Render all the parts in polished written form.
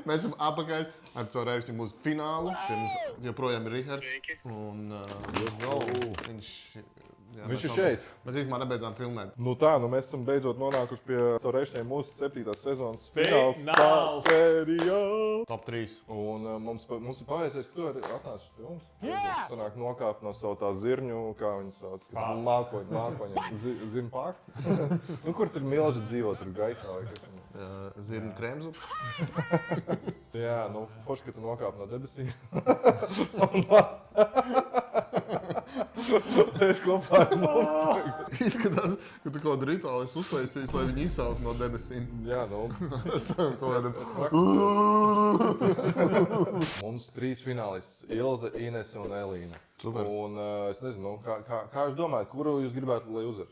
Mēs esam apakaļ ar caurēkšņu mūsu finālu. Pie mums joprojām ir Rihards. Un Viņš ir šeit. Mēs īstenībā nebeidzām filmēt. Nu tā, mēs esam beidzot nonākuši pie caurēkšņiem mūsu 7. sezonas fināla sērijā. Top 3. Un mums ir paveicies, ka tu arī atnāc pie mums. Sanāk nokāpt no savu tā zirņu, kā viņi sauc. Mākoņa. Zirņu pārst. Kur tur milži dzīvo, tur gaisā vai kas. Zirņu krēmzu. Jā, forši, ka tu nokāp no debesīm. Es kopā ar mums. Izskatās, ka tu kaut kādu rituālu esi uztaisījis, lai viņi izsaukt no debesīm. Jā, Mums 3 finālists - Ilze, Inese un Elīna. Super. Un es nezinu, kā jūs domājat, kuru jūs gribētu, lai uzvar?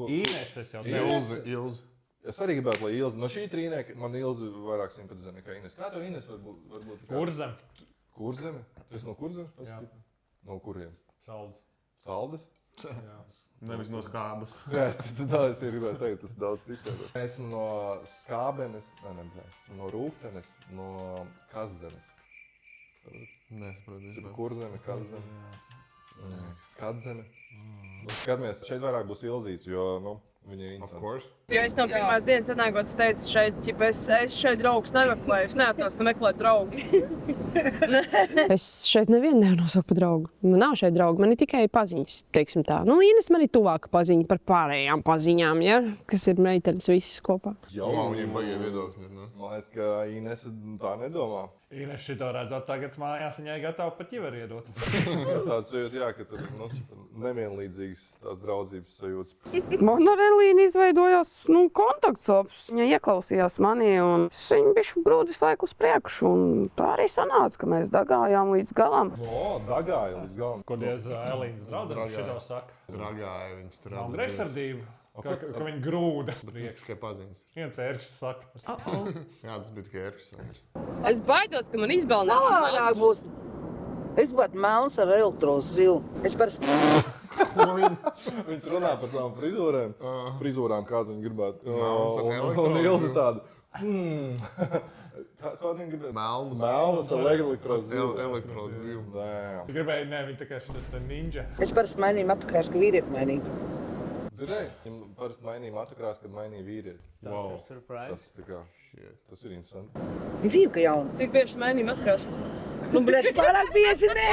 Ines jau teicu. Ilze. Es arī gribētu, lai Ilze. No šī trīnieka man Ilze vairāk simpatizē nekā Inese. Kā tev Inese varbūt? Kurzem. Kurzeme? Tu esi no Kurzemes? Jā. No kuriem? Salds. Saldes? Jā. Nevis no skābas. Jā, es tie gribēju teikt, tas daudz citādāk. Mēs esam no Skābenes, esam no Rūktenes, no Kazzemes. Nesaprotu. Kurzeme, Kazeme. Kadzeme. Skatāmies, šeit vairāk būs Ilzīts, jo, viņa ir Of interesanti. course. Jo es no pirmās dienas atnākot, es teicu, šeit, ķipa, es šeit draugus nemeklēju, es neatnācu meklēt draugus. Es šeit nevienu nenosauku par draugu. Man nav šeit draugi, man ir tikai paziņas, teiksim tā. Ines man ir tuvāka paziņa par pārējām paziņām, ja? Kas ir meitenes visas kopā. Viņiem baigi viedokļi. Man liekas, ka Inese tā nedomā. Ines šito redzot tagad mājās, viņai gatava pat ģiver iedot. Tāds jūt, jā, ka tur nevienlīdzīgas tās draudzības sajūtas. Man ar Elīnu izveidojās kontakts labs. Viņa ieklausījās manī un viņa bišķi grūdis laiku uz priekšu. Un tā arī sanāca, ka mēs dagājām līdz galam. Dagāja līdz galam. Ko diez Elīnas draudzene šito saka? Dragāja viņas tur. Nav greizsardība. Ka viņi grūda. Mēs tikai paziņas. Viens ērčs saka. Jā, tas bija tikai ērčs. Es baidos, ka man izbalnās. Savādāk būs. Es gribētu melns ar elektrozilu. Es parasti... Viņš runā par savām frizūrām, kādu viņi gribētu. Un Ilze tāda. Kādu viņi gribētu? Melnas ar elektrozilu. Elektrozilu. Es gribēju, viņi tā kā šitas ninja. Es parasti mainīju matukrās, ka vīrieti mainīju. Dzirdēji? Viņam parasti mainīja matukrās, kad mainīja vīrieti. Wow. Tas ir interesanti. Dzīve, ka jauna. Cik bieži mainīju atkrās? Bļet, pārāk bieži nē.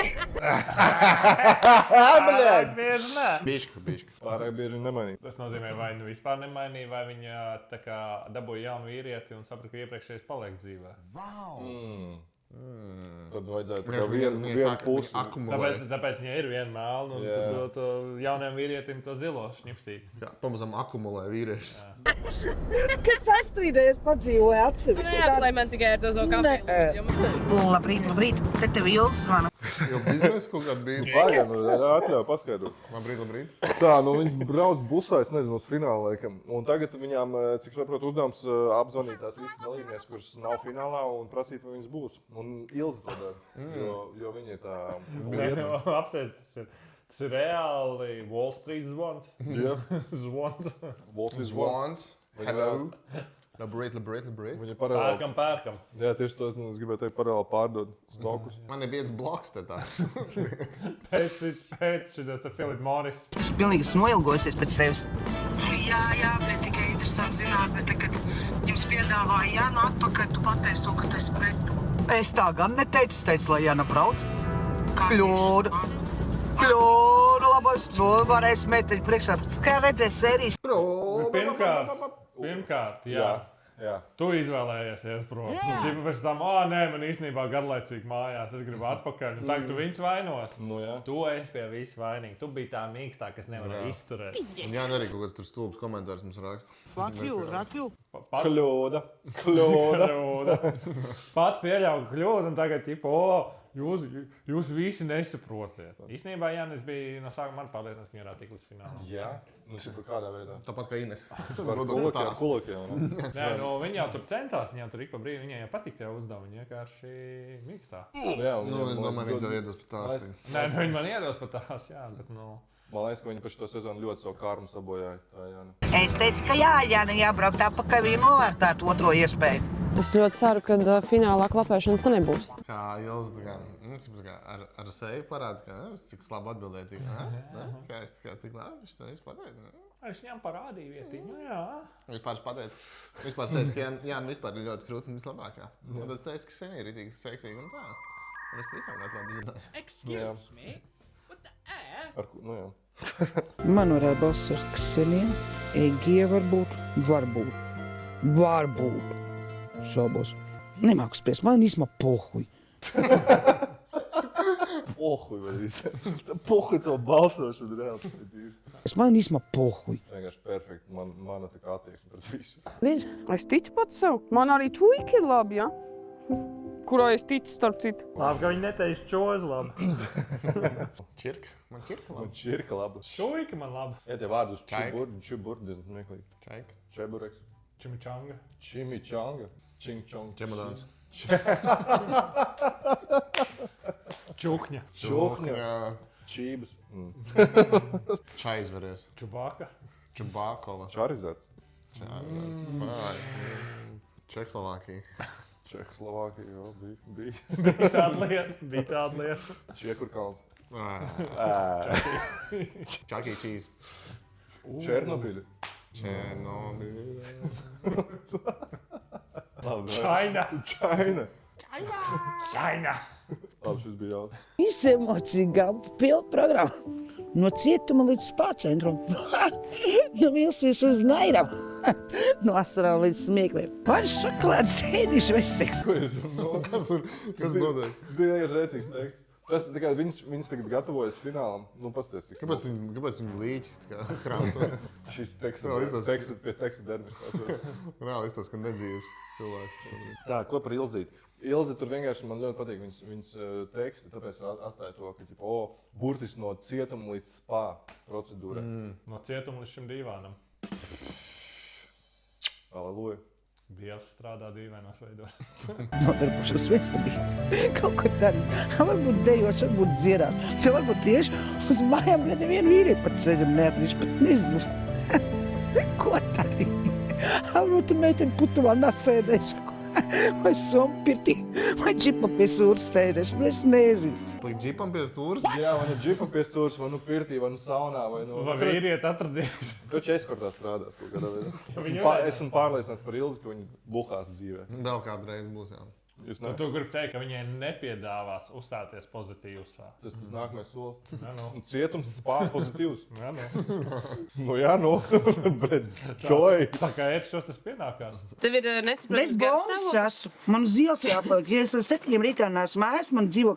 Bieži nē. Biška. Pārāk bieži nemainīja. Tas nozīmē, vai nu vispār nemainīja, vai viņa tā kā dabūja jaunu vīrieti un saprata, ka iepriekšējais paliek dzīvē. Tad vajadzētu tikai vienu pusi. Tāpēc viņai ir viena melna un tad to jauniem vīrietim to zilo šnipsīt. Jā, pamazām akumulē vīriešus. Kas sastrīdējies padzīvoja atsevišķi. Neatklāj man tikai ar to zo kafiju. Labrīt. Te tev Ilze zvana. Jo biznesa kaut kāda bija. Pagaid, atļauj paskaidrot. Labrīt. Tā, viņi brauc busā, es nezinu, uz fināla laikam. Un tagad viņām, cik saprotu, uzdevums apzvanīt tās visas dalībnieks, kuras nav finālā un prasīt, vai viņas būs. Un Ilze to dara, jo viņa ir tā... Apsēst, tas ir reāli Wall Street zvons. Jā. Zvons. Wall Street Swans. Hello. Labrīt. Viņa paralēli... Pērkam. Jā, tieši to es gribēju teikt, paralēli pārdod stokus. Man ir viens bloks te tāds. Pēc šitas te Philip Morris. Es pilnīgi esmu noilgojusies pēc tevis. Jā, bet tikai interesanti zināt, bet kad jums piedāvāja Jānu atpakaļ, tu pateici to, ka tu esi pret to. Es tā gan neteicu, es teicu, lai Jāna brauc. Kā Kļūda. Labais. Varēs meteļu priekšā. Kā redzēs sērijas. Pirmkārt, jā. Tu izvēlējies iet prom. Un pēc tam, man īstenībā garlaicīgi mājās, es gribu atpakaļ. Un tagad tu viņus vainos. Tu esi pie visu vainīgi. Tu biji tā mīkstā, kas nevarēja izturēt. Jā, arī kaut kāds tur stulbs komentārs mums raksta. Fuck you. Kļūda. Pat pieļauju kļūdu un tagad, jūs visi nesaprotiet. Īstenībā, Jānis bija no sākuma man pārliecināts, ka viņa varētu tikt līdz finālam. Jā? Kādā veidā? Tāpat kā Ines. Kulakiem. Nē, viņa jau tur centās, viņa tur ik pa brīdi, viņai jau patīk tie uzdevumi, viņa vienkārši mīkstā. Jā, Es domāju, viņi tev iedos pat tās. Nē, viņi man iedos pat tās, jā, bet Man liekas, ka viņi par šo sezonu ļoti savu karmu sabojāja. Tā, Jāni. Es teicu, ka Jāņa jābraukt atpakaļ, viņa novērtētu otro iespēju. Es ļoti ceru, ka finālā klapēšanas te nebūs. Kā Ilze ar seju parāda, ka cik labi atbildēja. Kā es tik labi, viņš to visu pateica. Es viņam parādīju vietiņu, jā. Vispār teica, ka Jāna vispār ir ļoti krūta un vislabākā. Un tad teica, ka sen ir ritīgi seksīgi un tā. Un es pavisam ļoti labi zināju. Excuse me? What the air? Jā. Man varētu balsts uz Kseniju. Egija varbūt. Šaubos. Nemāku spiest, man īsumā pohuj. Pohuj, vai viss. Pohuj to balsošanu reāli. Man īsumā pohuj. Vienkārši perfekti. Mana tā kā attieksme pret visu. Es ticu pats sev. Man arī čuiki ir labi, ja? Kurā es ticu, starp citu. Labi, ka viņi neteica čozi labi. Čirka. Man čirka Man labi. čirka labi. Čuika man labi. Ja tie vārdi uz Čaik. čibur, diezgan smieklīgi. Čaika. Čebureks. Čimičanga. Čimičanga. Čing-čong. Čemodāns. Čukņa. Čukņa. Jā. Čības. Čaizveries. Čubaka. Čubākova. Čarizats. Čekslovākija. Čehoslovākija, jā, bija. Bija tāda lieta. Čiekurkalns. Čakī čīz. Černobiļa. Černobiļa. Labi, Čaina. Čaina. Čaina. Labi, šis bija jautājums. Viss emocīgā, pilna programma. No cietuma līdz spāčentram. No vilsies uz nairam. No asarām līdz smiekliem. Vai šokolādes ēdīšu vai seks? Ko es runāju? Kas notiek? Tas bija vienkārši rēcīgs teksts. Tas tikai viņas tagad gatavojas finālam. Nu, pasties, cik Kāpēc viņi līķi krāso? šis Vēl izstāsta. teksts pie teksta derbis. Reāli izstāsta, ka nedzīves cilvēks. Tā, ko par Ilzīti? Ilzi tur vienkārši man ļoti patīk viņas teksti, tāpēc atstāja to, ka burtiski no cietuma līdz spā procedūrai. No cietuma līdz šim dīvānam. Aleluja. Dievs strādā dīvainos veidos. Nodarbošos viespadīgi. Kaut ko darīt. Varbūt dejoši, varbūt dziedāt. Te varbūt tieši uz mājām, lai nevienu vīrieti pat ceļam neatrīšu, pat nezinu. Ko darīt? Varbūt meiteni putumā nasēdēšu. Vai sompirtī, vai džipam pie sūras sēdēšu, es nezinu. Plik džipam pie stūras? Jā, vai nu džipam pie stūras, vai nu pirtī, vai nu saunā, vai nu... Vai vīrieti atradies? Taču eskortā strādās kaut kādā veidā. Viņu Esmu pārliecināts par Ilzi, ka viņi buhās dzīvē. Vēl kādreiz būs, jā. Jūs Nu, tu gribi teikt, ka viņai nepiedāvās uzstāties pozitīvsā. Tas nākamais solis. Jā, nu. Un cietums spār pozitīvs. Jā, nu. Nu. Bet toj. Tā kā ir šos tas pienākās. Tev ir Es nesaprotams bonus esmu. Man uz ielas jāpaliek. Ja es ar 7 rītā neesmu mājās, man dzīvo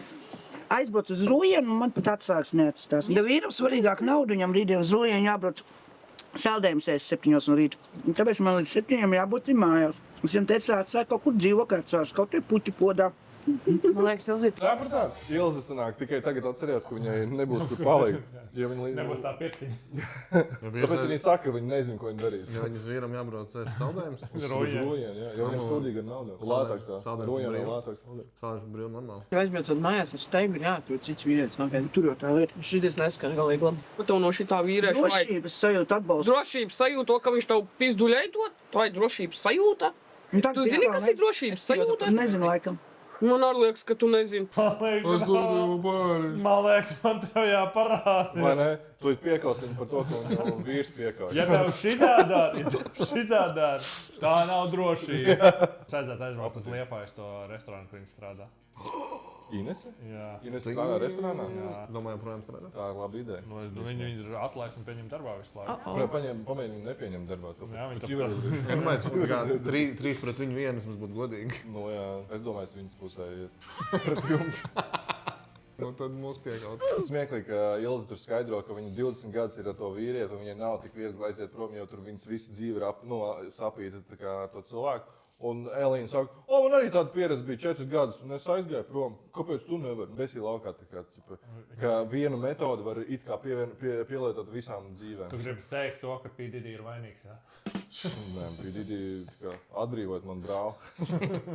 aizbrauc uz Rojienu, un man pat atsāks neatstās. Ja vīram svarīgāk naudu, viņam rītdien uz Rojienu jābrauc saldējums ēst 7 no rīta. Un tāpēc man līdz 7 jābūt mājās. Es viņam teicu, atsākt kaut kur dzīvo kāds, kaut kur puķi podā. Man liekas, Ilzīt. Sapratāt? Ilze sanāk, tikai tagad atcerējās, ka viņai nebūs kur palikt. Ja viņa Nebūs tā pirtiņa. Tāpēc viņi saka, ka viņi nezina, ko viņi darīs. Ja viņas vīram jābrauc ēst saldējumus, Rojien, jā. Jo viņam sūdīgi ar naudu. Lētāk tā. Saldējums Rojien brīvi. lētāk saldīgi. saldējumus brīvi normāli. Ja aizbraucot mājās ar steigu, ir jāatrod cits vīrietis. Tur jau tā lieta. Šities neskan galīgi labi. Bet tev no šitā vīrieša vajag Drošības sajūta atbalsta. drošības sajūta, to, ka viņš tev pizduļai dod. Tā ir drošības sajūta. Tu zini, kas ir drošības sajūta? Es nezinu, laikam. Man arī liekas, ka tu nezini. Es to baidu. Man liekas, man tev jāparāda. Vai ne? Tu esi piekals viņu par to, ka viņu vīrs piekāja. Ja tev šitā dara, tā nav drošība. Es aizētu aizbraukt uz Liepājas to restorānu, kur viņi strādā. Inese? Jā. Inese strādā restorānā? Jā. Domāju, projām strādā. Tā ir laba ideja. Nu, viņi ir atlaist un pieņem darbā visu laiku. Pamēģini nepieņemt darbā to. Jā, viņi Bet jūras- Ja domāju, tā kā 3 pret viņu vienas mums būtu godīgi. Nu jā, es domāju, es viņas pusē iet pret jums. Nu tad mūs piekaut. Smieklīgi, ka Ilze tur skaidro, ka viņa 20 gadus ir ar to vīrieti, un viņai nav tik viegli aiziet prom, jo tur viņas visu dzīvi ir sapīta tā kā to cilvēku. Un Elīna saka, man arī tāda pieredze bija 4 gadus, un es aizgāju prom. Kāpēc tu nevari? Besī laukā tā kā, ka vienu metodu var it kā pielietot visām dzīvēm. Tu gribi teikt to, ka PDD ir vainīgs, jā? Nē, Pididi atbrīvot man brāli.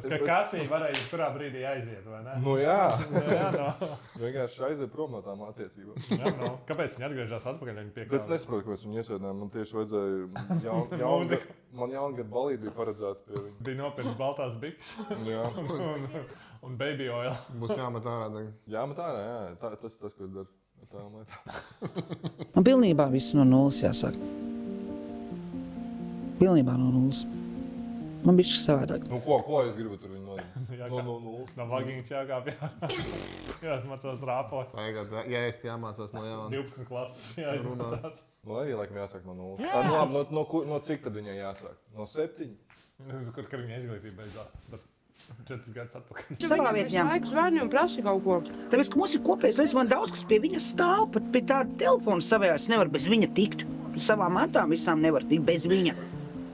Ka Kasija varēja kurā brīdī aiziet, vai ne? Nu jā, Jā, no. vienkārši aiziet prom no tām attiecībām. Jā, no. Kāpēc viņi atgriežas atpakaļ? Viņi Bet es piekāpjas. nesaprotu, kāpēc viņi iesēdināja. Man tieši vajadzēja man jaungada balīti bija paredzēta pie viņa. Bija nopirkts baltās biks Jā, un baby oil. Būs jāmet ārā tagad. jāmet ārā, jā. Tas, ko es daru. Tām lietām. Man pilnībā viss no nulles jāsāk. Pilnībā no nulles. Man bija šis savādāk. Nu, ko es gribu tur viņu Jā, no kā- nulles? No vagīnas jākāp, jā. Jāatmācās rāpot. Vajag, ja es jāmācās no jauna. 12 klases jāizmācās. Nu, arī laikam jāsāk no nulles. Nu, labi, no cik tad viņai jāsāk? No 7? Kur viņa izglītība beidzās? Bet 4 gadus atpakaļ. Savā vietā. Laiks zvani un prasi kaut ko. Tāpēc, ka mums ir kopējs lietas, man daudz kas pie viņa stāv, pat pie tāda telefona savējās nevar bez viņa tikt. Pie savām matām visām nevar tikt bez viņa.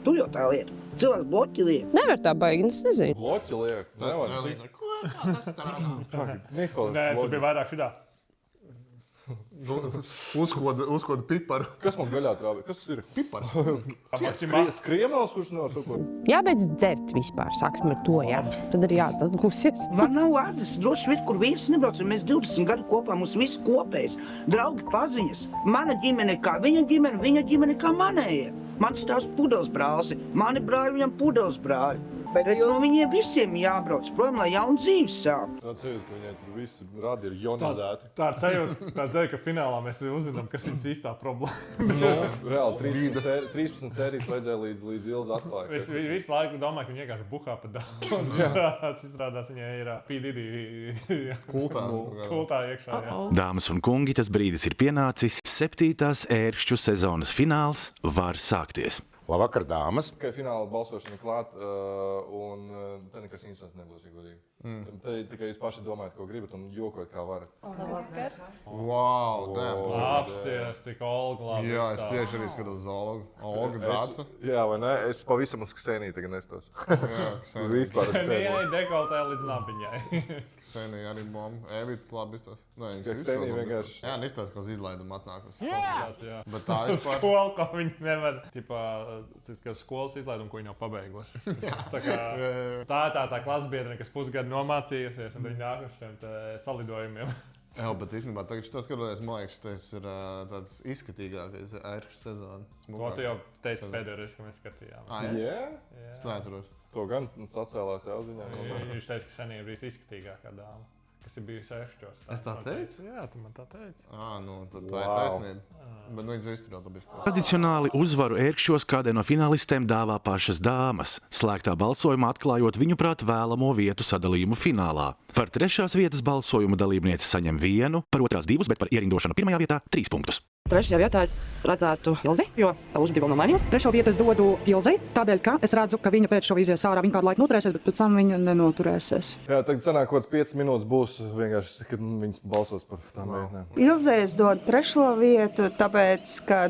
Tu jau tā lieta. Cilvēks bloķi liek. Nevar tā baigi, es nezinu. Bloķi liek. Nevar. Nelīdz, ko tas strādā? Neizklausās Nē, tu biji vairāk šitā. Uzkoda piparu. Kas man gaļā trāvē? Kas tas ir? Pipars. Skriemels, kurš nevar kaut ko? Jābeidz dzert vispār, sāksim ar to, jā. Tad arī jāatgūsies. Man nav adres, droši vien, kur vīrs nebrauc. Mēs 20 gadu kopā, mums viss kopējs. Draugi paziņas. Mana ģimene kā viņa ģimene kā manējie. Mans tās pudeles brālis, mani brāļi viņam pudeles brāļi. Bet no viņiem visiem jābrauc prom, lai jaunu dzīvi sāk. Tāds sajūta, ka viņai tur visi radi ir ionizēti. Tā ceļa, ka finālā mēs uzzinām, kas ir īstā problēma. Nu, reāli 13 sērijas vajadzēja līdz Ilza atklāja. Es visu laiku domāju, ka viņa vienkārši buhā pa daudz. Izrādās, viņai ir P.D.D. kultā iekšā. Jā. Dāmas un kungi, tas brīdis ir pienācis. 7. ērkšķu sezonas fināls var sākties. Labvakar, dāmas! Tikai fināla balsošana klāt, un te nekas instants nebūs, ja godīgi. Te tikai jūs paši domājat, ko gribat, un jokojat, kā varat. Wow, Apsties, cik Olga labi. Jā, es tieši arī skatos uz Olgu. Olga Dāca. Jā, vai ne? Es pavisam uz Kseniju tagad nestos. Jā, Ksenija. Vispār uz Kseniju. Viņai dekoltē līdz nabiņai. Ksenija arī bomba. Evita labi izstāst. Nē, viņas Ka visu Ksenija labi vienkārši- izstāst. Jā, nestāst, ka uz izlaidumu atnākusi. Jā. Bet tā vispār. Skola, ko viņi nevar, ka skolas izlaidumu, ko viņi nav pabeigusi. Tā ir tā klases biedrene, kas pusgadu nomācījusies, un viņi nāk uz šiem salidojumiem. Jā, bet īstenībā tagad šis skatoties, man liekas, tas ir tāds izskatīgākais ērkšķu sezona. Ko tu jau teici pēdējo reizi, kad mēs skatījām? Jā? Es neatceros. To gan sacēlās jāuzziņā. Viņš teica, ka Senija ir visizskatīgākā dāma, kas ir bijusi ērkšķos. Es tā teicu? Jā, tu man tā teici. Nu, tad tā ir taisnība. Bet viņas izturēt labi. Tradicionāli uzvaru ērkšķos kādai no finalistēm dāvā pašas dāmas, slēgtā balsojumā atklājot viņuprāt vēlamo vietu sadalījumu finālā. Par 3. vietas balsojuma dalībnieci saņem 1, par 2. 2, bet par ierindošanu 1. vietā 3 punktus. 3. vietā es redzētu Ilzi, jo uzvedība nav mainījusi. 3. vietu es dodu Ilzei, tādēļ, ka es redzu, ka viņa pēc šo izies ārā, viņa kādu laiku noturēsies, bet pēc tam viņa nenoturēsies. Jā, tagad sanāk, kaut kāds 5 minūtes būs vienkārši, kad viņas balsos par tām meitnēm. Ilzei es dodu 3. vietu, tāpēc, ka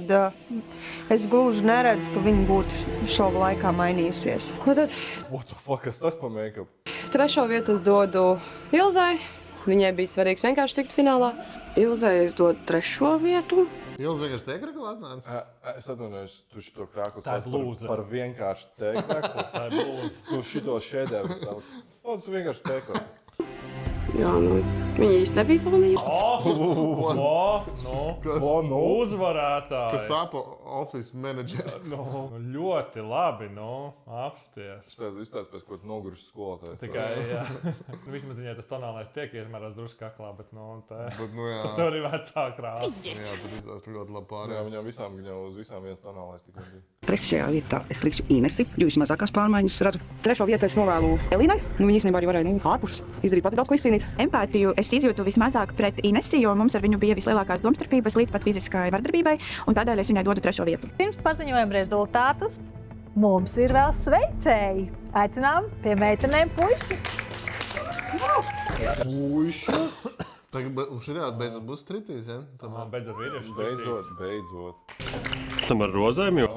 es gluži neredzu, ka viņa būtu šova laikā mainījusies. Tad What the fuck, kas tas pa make-up? 3. vietu es dodu Ilzai. Viņai bija svarīgs vienkārši tikt finālā. Ilzei es dodu 3. vietu. Ilzi, kas tiek regulētnāts? Es atvainojos, tu šito krāku Tā ir sauc lūza. par vienkārši teiktu. Tā ir lūdzu. Tu šito šedevru sauc. Tas vienkārši teiktu. Jā, viņa īsti nebija pelnījusi. Uzvarētāji. Kas tā pa office manager? Ļoti labi, apsties. Tas izstāsta pēc kaut nogurušas skolotājs. Tikai, jā. Vismaz viņai tas tonālais tiek izmērās drusku kaklā, bet, jā. tur arī vecāka krāsa. Jā, tur izstāsta ļoti labi pārējā. Jā, viņam uz visām viens tonālais tikai bija. 3. vietā es likšu Inesi, jo vismazākās pārmaiņas redzu. 3. vietu es novēlu Elīnai. Viņa īstenībā arī varēja ārpus izdarīt pati daudz ko izcīnīt. Empātiju es izjūtu vismazāk pret Inesi, jo mums ar viņu bija vislielākās domstarpības līdz pat fiziskai vardarbībai, un tādēļ es viņai dodu 3. vietu. Pirms paziņojam rezultātus, mums ir vēl sveicēji. Aicinām pie meitenēm puišus. Puišus? Tagad šajā beidzot būs stritīs, ja? Beidzot vīrieši. Beidzot. Tam ar rozēm jau?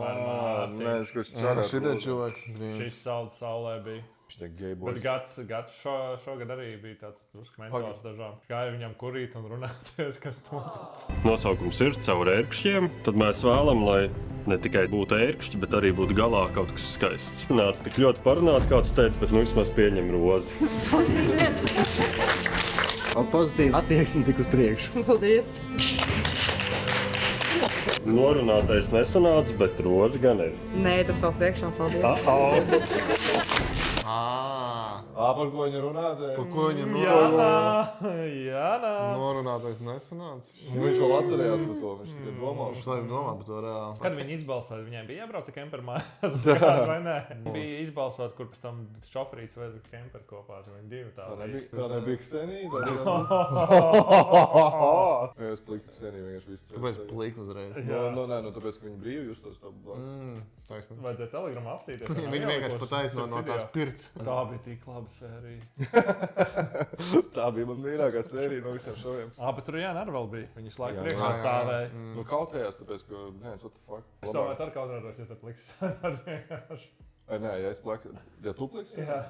Nē, es kurš čārā. Šitie čuvaki. Šis salds saulē bija. Šitie gay Bet boys. Gads šogad arī bija tāds drusku mentors dažām. Gāja viņam kurīt un runāties, kas to. Nosaukums ir caur ērkšķiem. Tad mēs vēlam, lai ne tikai būtu ērkšķi, bet arī būtu galā kaut kas skaists. Nāc tik ļoti parunāt, kā tu teici, bet nu vismaz pieņem rozi. Pozitīva attieksme tik uz priekšu. Paldies! Norunātais nesanāca, bet rozi gan ir. Nē, tas vēl priekšā, paldies! Par ko viņa runāja? Par ko viņa Jānā! norunātais nesanāca? Viņš vēl atcerējās par to, viņš tikai domā. Viņš laikam domā par to reāli. Kad viņi izbalsoja, viņiem bija jābrauc ar kemperu mājās, vai ne? Bija izbalsot, kur pēc tam šoferīts veda kemperu kopā, tad viņi divi tā bija. Tā nebija Ksenija? Jā, es pliku Kseniju vienkārši visu. Kāpēc plīk uzreiz? Nē, tāpēc, ka viņi brīvi justos tā blāk. Taisnība. Vajadzēja telegramā apstīties. Viņi vienkārši pataisno no tās pirts. Tā bija tik laba sērija. Tā bija man mīļākā sērija no visiem šoviem. Bet tur Jāna arī vēl bija. Viņas laiku priekšā stāvēja. Nu kautrējās, tāpēc, ka, nē, what the fuck. Es domāju, tā kautrētos, ja te pliks. Nē, ja es plaksu, ja tu pliksi? Jā.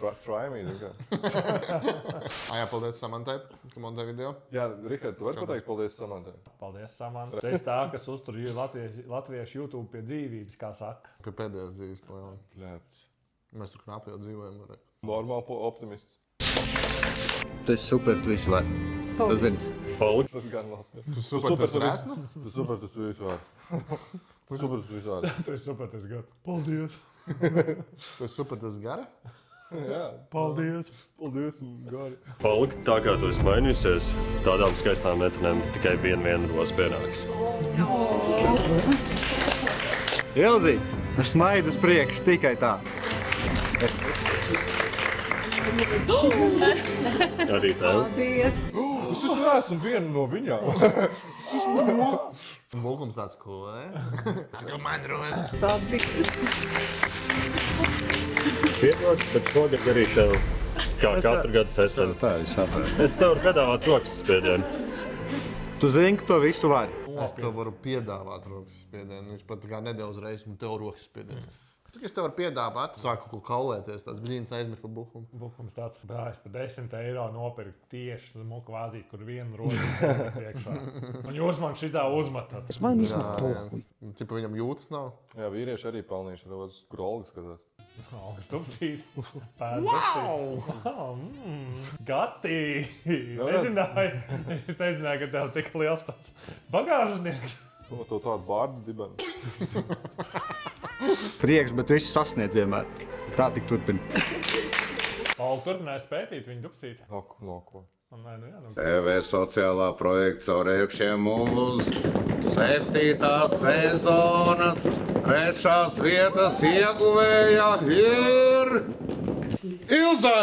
Try me, kā. Jā, paldies Samantai, ka montē video. Jā, Rihard, tu vari pateikt paldies Samantai? Paldies, Samanta. Tas tā, kas uztur latviešu YouTube pie dzīvības, kā saka. Pie pēdējās dzīves palielām. Lēpts. Mēs tur knāpi jau dzīvojam. Normāli optimists. Tu esi super, tu visu vari. Tu zini. Paldies. Tas gan labs. Tu super, tas resnu? Tu super, tas visu vari. Tu super, tas visu vari. Tu esi super, tas gadu. Paldies. Tu esi super, tas gara? Jā. Paldies. Paldies, gari. Paldies, tā kā tu esi mainījusies, tādām skaistām meitenēm tikai viena roza pienāks. Ilzi, es smaidu uz priekšu tikai tā. Arī tev. Paldies! Es taču neesmu viena no viņām. Mulkums tāds, ko, Kā man roza. Paldies! Piedod, bet šogad arī tev, kā katru gadu sesam. Tā arī sapratu. Es tev varu piedāvāt rokas spiedienu. Tu zini, ka to visu vari. Es tev varu piedāvāt rokas spiedienu. Viņš pat kā nedēļ uzreiz, un tev rokas spiediens. Es tev varu piedāvāt. Sāku kaut ko kaulēties, tāds brīdins aizmirst par bukumu. Bukums tāds, es par 10 eiro nopirku tieši muku vāzīt, kur vienu rozi priekšā. Un jūs man šitā uzmetat. Es man izmet pohuj. Cipa viņam jūtas nav. Jā, vīrieši arī pelnījuši rozes, kur Olga skatās. Olga stupsīt. Wow! Gati! Es nezināju, ka tev tik liels tāds bagāžnieks. To tādu bārdu dibenu. Priekš, bet tu esi sasniedz vienmēr. Tā tik turpina. Olga turpināja spētīt viņu dupsīt. No ko? TV sociālā projekta caur ērkšķiem uz 7. sezonas 3. vietas ieguvēja ir Ilze!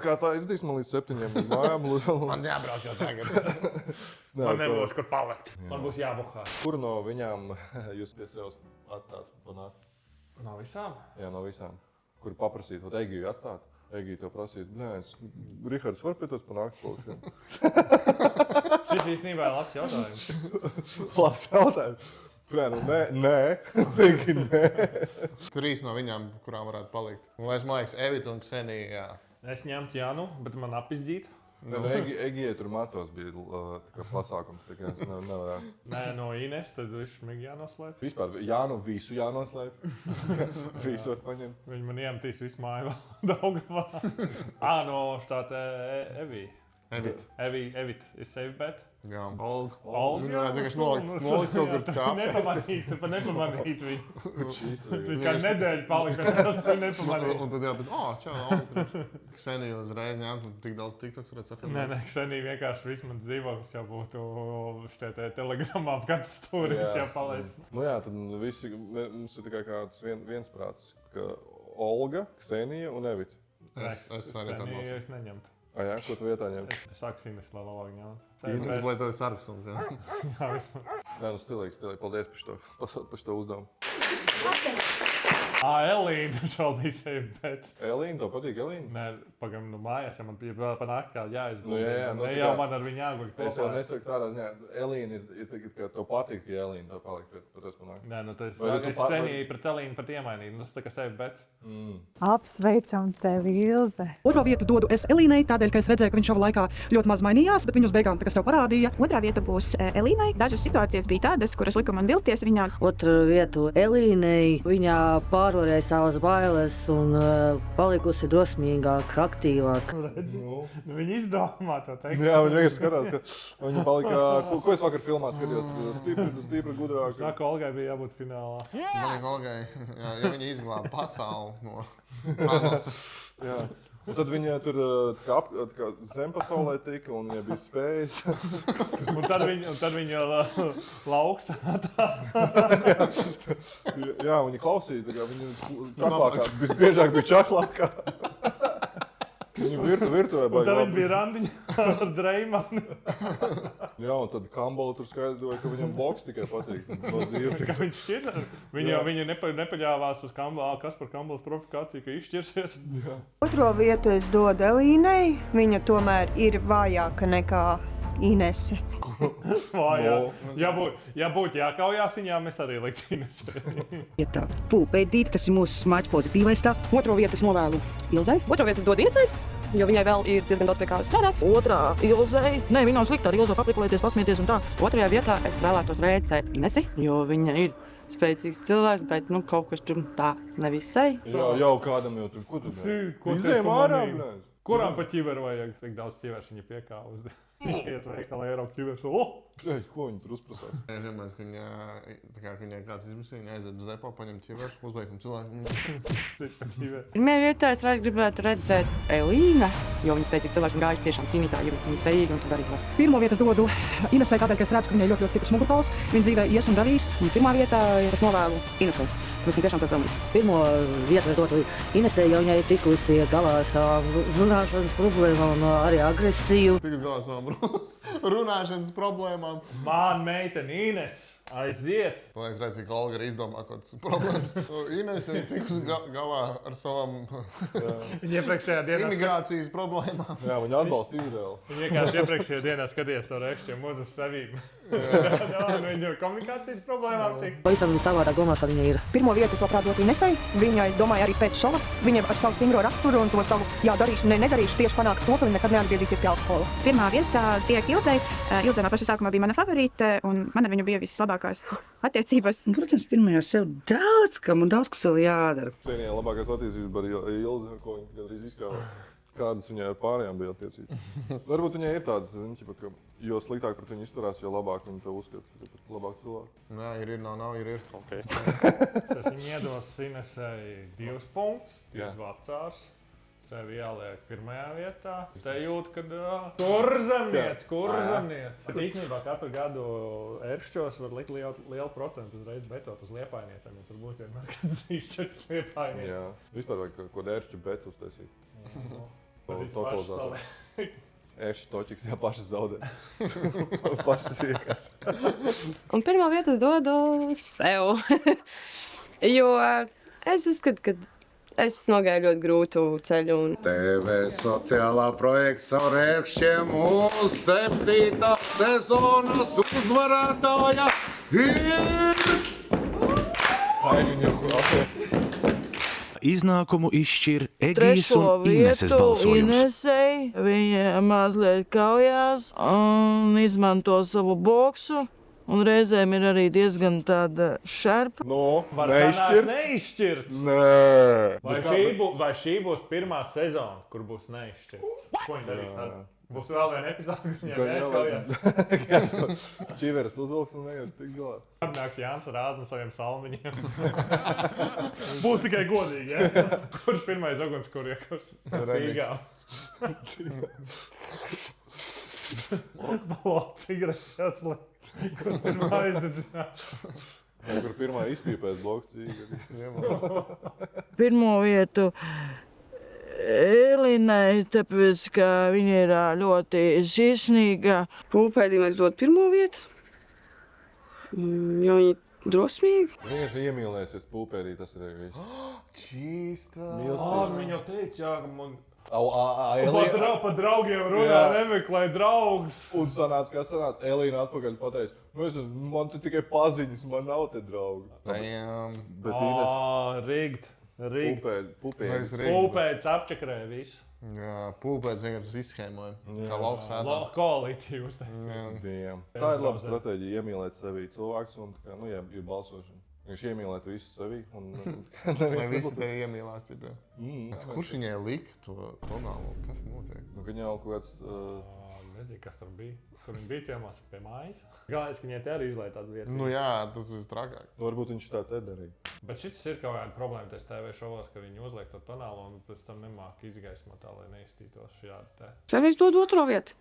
Kā tā aizdīs man līdz 7 mājām? Man jābrauc jau tagad. Man nebūs, kur palikt. Man būs jābuhā. Kur no viņām jūs pie sevis atstāt panākt? No visām? Jā, no visām. Kur paprasīt, vat Egiju atstāt? Egiju tev prasīt, Rihards var pie tos panākt kaut. Šis īstenībā ir labs jautājums. Labs jautājums. Nē. Vīgi nē. 3 no viņām, kurām varētu palikt. Un es māju, Evita un Ksenija, jā. Es ņemtu Jānu, bet man apizdzīt. Egijai tur matos bija pasākums, tikai es nevarētu. Nē, no Ines, tad viņš smīgi jānoslēp. Vispār visu jānoslēp. Visu var paņemt. Viņi man iemetīs visu māju Daugavā. No štāta Evī. Evit ir safe bet. Jā, Olga. Olga? Viņa varētu vienkārši nolikt kaut kur tā apsēsties. Nepamanīt viņu. Viņa kā nedēļa palika, bet tas viņu nepamanīt. Un tad jāpēc, čau, Olga. Ksenija uzreiz ņemt, un tik daudz tiktoks varētu safilmēt. Nē, Ksenija vienkārši viss mans dzīvoklis jau būtu šķietē telegramā ap katru stūri, viņš jau palaists. Nu jā, tad visi, mums ir tikai kāds viensprāts, ka Olga, Ksenija un Evita. Es arī tā balsu. Es neņemtu. Jā, ko tu vietā ņemt? Es sāku Ines, lai labāk ņemt. Ines, lai tev ir sarkstums, jā. Jā, vismaz. Nē, stilīgi. Paldies par šo uzdevumu. Elīna, tas vēl bija sevi pēc. Elīna, tev patīk Elīna? Nē, pagam, mājās, ja man bija vēl pa nakti kā jāizgulda. Jā, jau man ar viņu jāguļ kopā. Es jau nesaku tādā ziņā, Elīna ir tagad, ka tev patīk, ja Elīna tev paliek pēc panāk. Nē, tas es cenīju pret Elīnu pat iemainīt. Tas tā kā sevi pēc. Apsveicam tevi, Ilze. Otro vietu dodu es Elīnai, tādēļ, ka es redzēju, ka viņš šova laikā ļoti maz mainījās, bet viņu uz beigām sev parādīja. Otrā vieta būs Elīnai. Dažas situācijas bija tādas, kuras lika man vilties viņā. Otru vietu Elīnai. Viņa pārvarēja savas bailes un palikusi drosmīgāka, aktīvāka. Viņa izdomā to teikt. Jā, viņa vienkārši skatās, ka viņa palika... Ko es vakar filmā skatījos? Stipri gudrāk. Saka, Olgai bija jābūt finālā. Man Olgai, ja viņa izglāba pasauli no panos. Jā. Un tad viņa tur kā zempasaulē tika un viņa bija spējas. un tad viņa lauks. Jā, viņa klausīja, tā kā viņa čaklākā, visbiežāk bija čaklākā. Viņa virtuvē baigi. Un tad viņa bija randiņā ar Dreimani. Jā, un tad Kambola tur skaidroja, ka viņam boks tikai patīk. Ka viņš šķir. Viņa nepaļāvās uz Kambola, kas par Kambolas profikāciju, ka izšķirsies. Jā. Otro vietu es dodu Elīnai. Viņa tomēr ir vājāka nekā Inese. Ja būtu jākaujās viņām, es arī liktu Inese. Ja tā pulpēdīt, tas ir mūsu smāķis pozitīvais stāsts. Otro vietu es novēlu Ilzei. Otro vietu es dodu Inesei, jo viņai vēl ir diezgan daudz pie kā strādāts. Otrā Ilzei. Nē, viņa nav slikta, ar Ilzu paprikulēties, pasmieties un tā. Otrajā vietā es vēlētos veicēt Inesi, jo viņa ir spēcīgs cilvēks, bet kaut kas tur tā nevisai. Jau kādam jau tur, ko tu dari? Izējam ārā, blēd. Kuram pa ķiveru vajag? Tik daudz ķivers viņa piekāvas. Iet veikalā Eiropa ķivers. Ko viņi tur uzprasās? Es domāju, ka viņai kāds izmisīja, viņa aiziet uz depo, paņem ķiveru, uzliekam cilvēku. Pirmajā vietā es gribētu redzēt Elīnu, jo viņa spēcīgs cilvēks un gājas tiešām cīnītāji, jo viņa spējīga un tu darīt var. Pirmo vietu es dodu Inesei, tādēļ, ka es redzu, ka viņai ļoti stiprs mugurkauls. Viņa dzīvē ies un darīs. Pirmā vietā es novēlu Inesei. Mēs tiešām to pelnīsim. Pirmo vietu es dotu Inesei, jo viņai tikusi galā ar savām runāšanas problēmām un arī agresiju. Tikus galā savām runāšanas problēmām. Man meitene Ines aiziet. Man liekas, redz, ka Olga arī izdomā kaut kādas problēmas. Ines ir tikus galā ar savām imigrācijas problēmām. Jā, viņa atbalsta Izraelu. Viņa vienkārši iepriekšējā dienā skatījās to rekšķiem uz savīm. Viņa komunikācijas problēmām tik. Pavisam savādāk domā, ka viņa ir. Pirmo vietu es labprāt dotu Inesei. Viņa, es domāju, arī pēc šova. Viņa ar savu stingro raksturu un to savu darīšu, nedarīšu tieši panāks to, ka viņa nekad neatgriezīsies pie alkohola. Pirmā vieta tiek Ilzei. Ilze no paša sākumā bija mana favorīte un man ar viņu bija vislabākās attiecības. Protams, pirmajā sev daudz, kam un daudz, kas vēl jādara. Cienījā labākās attiecības ar Ilzi, ko viņa gandrīz izkāva. Kādas viņai ar pārējām bija attiecības. Varbūt viņai ir tādas, ka jo sliktāk pret viņu izturās, jo labāk viņa tev uzskata. Labāk cilvēku. Nē, ir, nav, ir. Okay. Tas viņa iedos Inesei 2 punktus, 2 vecārs. Sevi jāliek pirmajā vietā. Te jūt, kad kurzemniec. Bet īstenībā katru gadu Erkšķos var likt lielu procentu uzreiz betot uz Liepainiecēm, jo tur būs vienmēr kāds izšķirts Liepainieces. Jā, vispār vajag ko Erkšķu betu uztaisīt. Erkšķi toķiks, jā, pašas zaudē. Pašas vienkārši. Un pirmā vietu es dodu sev. Jo es uzskatu, ka es nogāju ļoti grūtu ceļu. TV sociālā projekta caur Erkšķiem uz 7. sezonas uzvarētāja ir... Iznākumu izšķir Egijas un Ineses balsojums. Inesei, viņa mazliet kaujās un izmanto savu boksu. Un reizēm ir arī diezgan tāda šarpa. Neizšķirts. Nē. Vai šī būs pirmā sezona, kur būs neizšķirts? Ko viņi darīs? Būs vēl viena epizode, viņiem neizkaujās. Čiveres uzvilks un neies tik galā. Atnāks Jānis Rāzna saviem salmiņiem. Būs tikai godīgi, ja? Kurš pirmais ugunskura iekurs? Cīgām. Cigaretes jāsliek. Kur pirmā izdedzinās? Kur pirmā izpīpēs bloks cīga. Pirmo vietu Elīnai, tāpēc, ka viņa ir ļoti sirsnīga. Pulpēdī mēs dod pirmo vietu, jo viņa Drosmīgi. Vienkārši iemīlēsies pulpērī, tas ir viss. Čīsta. Viņa jau teica, jā, ka man... Elīna Pa draugiem runā, nemeklē draugus. Un sanāca, kā sanāca. Elīna atpakaļ pateica, man te tikai paziņas, man nav te draugi. Rīgt. Pulpēdis. Pulpēdis apčakarēja visu. Jā, pulpēdis vienkārši izshēmoja. Kā lauksētā. Koalīcija uztaisīja. Tā ir laba stratēģija, iemīlēt sevī cilvēks un, jā, ir balsošana. Viņš iemīlēt visu sevī un lai visi tevi iemīlās. Kurš viņai lika to tonālu? Kas notiek? Viņa jau kaut kāds... Nezinu, kas tur bija. Kur viņa bija ciemās pie mājas. Galvenais, ka viņai te arī izlaiž tādu vietu. Nu jā, tas ir trakāk. Varbūt viņš tā te darīja. Bet šis ir kaut kāda problēma tais TV šovos, ka viņi uzliek to tonālu un pēc tam nemāk izgaismot tā, lai neizstītos šādi te. Sev es dodu otro vietu.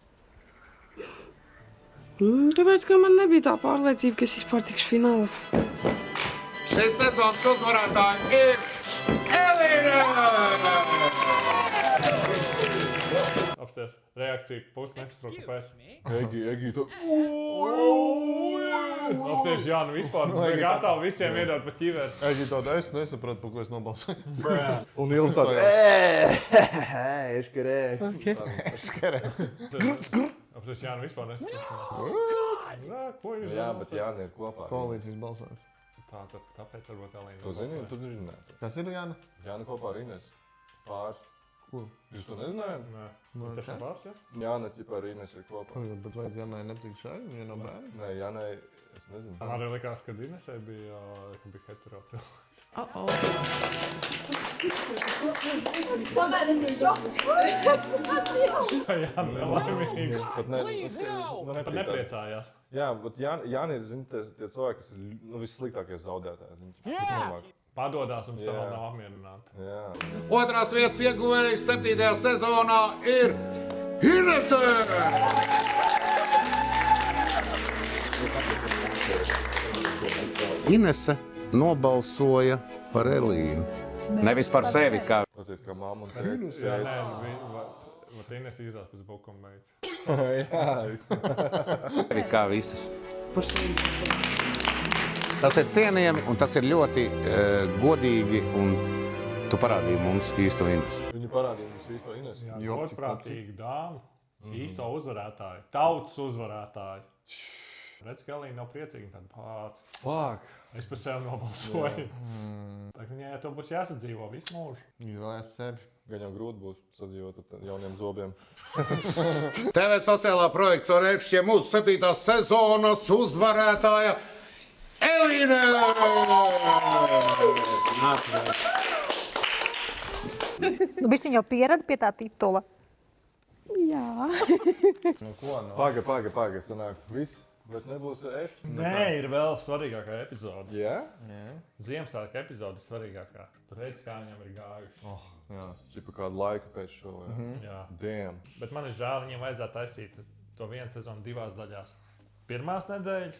Tāpēc, ka man nebija tā pārliecība, ka es vispār tikšu finālā. Šis sezonas uzvarētāji ir Elīna! Apsties, reakcija pusi nesaprotu pēc. Egi, tu... Apsties, Jānu vispār gatavi visiem iedot pa ķiveri. Egi, tāda es nesaprotu, pa ko es nobalsoju. Un Ilz tāda... Eškerē. Eškerē. Apsties, Jānu vispār nesaprotu. Ko jūs Jā, bet Jāni ir kopā. Koalīcijas balsojums. Tāpēc varbūt Elīna. Tu zini, tu nezini. Kas ir Jāna? Jāna kopā ar Ines. Pāris. Kur? Jūs to nezinājāt? Nē. Tas ir pāris, jā? Jāna ķipā ar Ines ir kopā. Bet vai Jānai nepatīk šai? Viņa nav bērni? Nē, Jānai, es nezinu. Man arī likās, ka Inesai bija hetero cilvēks. Kāpēc es Jā, nelaimīgi. Pat nepriecājās. Jā, bet Jāni ir, zini, tie cilvēki, kas ir vissliktākie zaudētāji. Padodās un vēl nav apmierināti. Otrās vietas ieguvējs 7. sezonā ir Inese! Inese nobalsoja par Elīnu. Nevis par sevi, kā... Pasies, kā mamma un tētis. Jā, nē, bet Inese izdās pēc bukuma beidz. Sevi kā visas. Tas ir cienījami un tas ir ļoti godīgi un tu parādīji mums īsto Inesu. Viņi parādīja mums īsto Inesu. Jā, godprātīga dāma, īsto uzvarētāju, tautas uzvarētāju. Redz, ka Elīna nav priecīga tāda pāca. Fuck! Es par sevi nobalsoju. Tā, viņai to būs jāsadzīvo visu mūžu. Izvēlēs sevi. Gan jau grūti būs sadzīvot ar jauniem zobiem. TV sociālā projekta ar ērkšķiem mūsu 7. sezonas uzvarētāja Elīna! Nu, bišķiņ jau pierada pie tā titula. Jā. Nu, ko no? Paga, sanāk. Viss? Vairs nebūs ēšķi? Nē, ir vēl svarīgākā epizode. Jā? Ziemassvētku epizode ir svarīgākā. Tu redzi, kā viņam ir gājuši. Jā, šipa kādu laiku pēc šo. Jā. Damn. Bet man ir žēl, viņiem vajadzētu taisīt to vienu sezonu 2 daļās. Pirmās nedēļas,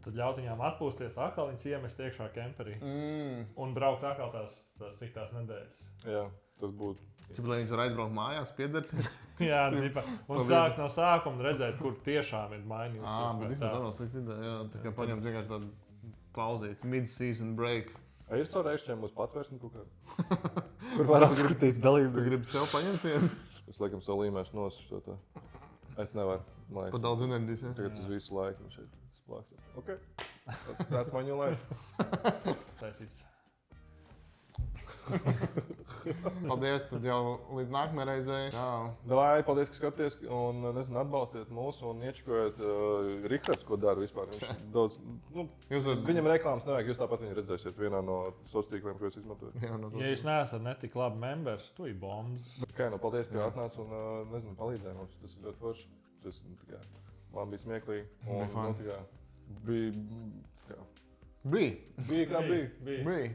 tad ļaut viņām atpūsties, atkal viņas iemest iekšā kemperī. Un braukt atkal tās siktās nedēļas. Jā, tas būtu. Lai viņas var aizbraukt mājās, piedzerties. Jā, un sākt no sākuma redzēt, kur tiešām ir mainījusies. Bet tā nav slikta ideja, jā. Tā kā paņemt vienkārši tādu pauzīt, mid-season break. Es to reišķiem uz patvērsni kaut kādu. Kur varam skatīt dalību. Tu gribi sev paņemt vienu? Es laikam savu līmēšu nosišu to. Es nevaru. Pa daudz enerģijas, jā? Tagad uz visu laiku šeit splākstāt. Ok. That's my new life. Taisīts. Paldies, tad jau līdz nākamajai reizei. Davai, paldies, ka skaties un, nezinu, atbalstiet mūsu un iečakojiet Rihards, ko dara vispār. Viņš daudz, viņam reklāmas nevajag, jūs tāpat viņu redzēsiet vienā no sociāliem, ko jūs izmantojat. Ja jūs neesat netik labi members, tu ir bombs. Kā, paldies, ka atnāc un, nezinu, palīdzēja mums. Tas ir ļoti forši. Tas, man bija smieklīgi. Un, bija. Bija kā bija.